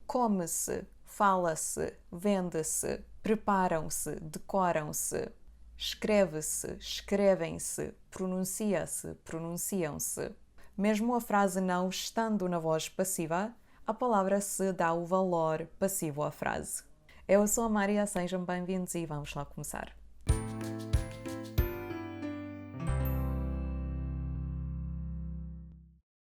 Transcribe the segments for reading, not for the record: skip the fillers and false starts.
come-se, fala-se, vende-se, preparam-se, decoram-se, escreve-se, escrevem-se, pronuncia-se, pronunciam-se. Mesmo a frase não estando na voz passiva, a palavra se dá o valor passivo à frase. Eu sou a Maria, sejam bem-vindos e vamos lá começar.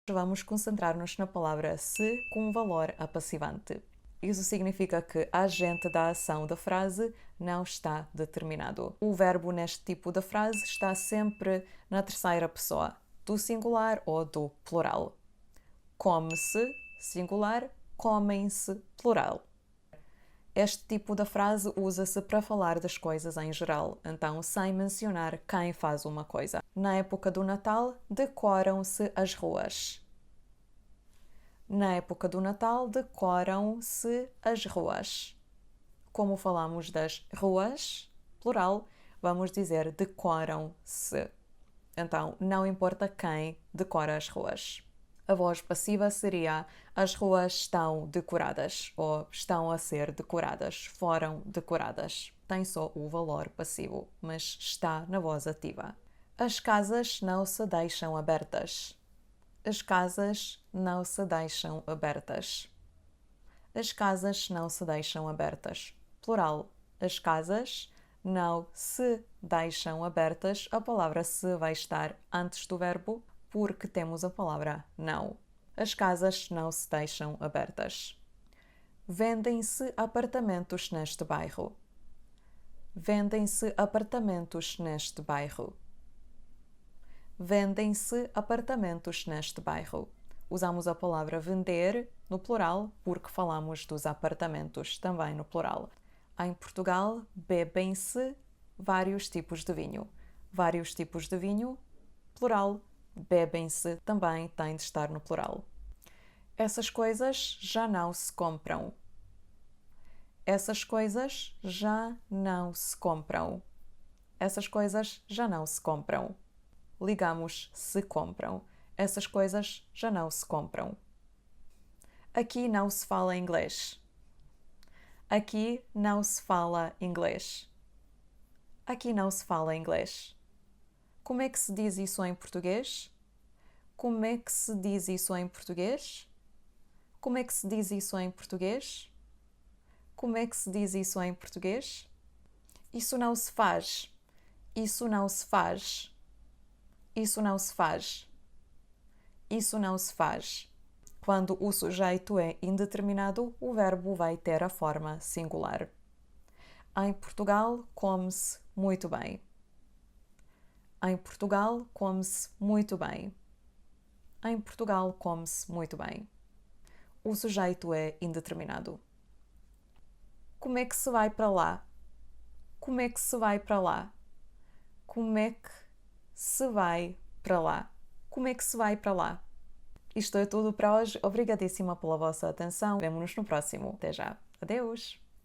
Vamos concentrar-nos na palavra se com valor apassivante. Isso significa que a agente da ação da frase não está determinado. O verbo neste tipo de frase está sempre na terceira pessoa, do singular ou do plural. Come-se, singular, comem-se, plural. Este tipo de frase usa-se para falar das coisas em geral, então sem mencionar quem faz uma coisa. Na época do Natal, decoram-se as ruas. Na época do Natal, decoram-se as ruas. Como falamos das ruas, plural, vamos dizer decoram-se. Então, não importa quem decora as ruas. A voz passiva seria as ruas estão decoradas ou estão a ser decoradas, foram decoradas. Tem só o valor passivo, mas está na voz ativa. As casas não se deixam abertas. As casas não se deixam abertas. As casas não se deixam abertas. Plural. As casas não se deixam abertas. A palavra se vai estar antes do verbo porque temos a palavra não. As casas não se deixam abertas. Vendem-se apartamentos neste bairro. Vendem-se apartamentos neste bairro. Vendem-se apartamentos neste bairro. Usamos a palavra vender no plural porque falamos dos apartamentos também no plural. Em Portugal, bebem-se vários tipos de vinho. Vários tipos de vinho, plural. Bebem-se também tem de estar no plural. Essas coisas já não se compram. Essas coisas já não se compram. Essas coisas já não se compram. Ligamos se compram. Essas coisas já não se compram. Aqui não se fala inglês. Aqui não se fala inglês. Aqui não se fala inglês. Como é que se diz isso em português? Como é que se diz isso em português? Como é que se diz isso em português? Como é que se diz isso em português? Isso não se faz. Isso não se faz. Isso não se faz. Isso não se faz. Quando o sujeito é indeterminado, o verbo vai ter a forma singular. Em Portugal, come-se muito bem. Em Portugal, come-se muito bem. Em Portugal, come-se muito bem. O sujeito é indeterminado. Como é que se vai para lá? Como é que se vai para lá? Como é que se vai para lá? Como é que se vai para lá? Isto é tudo para hoje. Obrigadíssima pela vossa atenção. Vemo-nos no próximo. Até já. Adeus!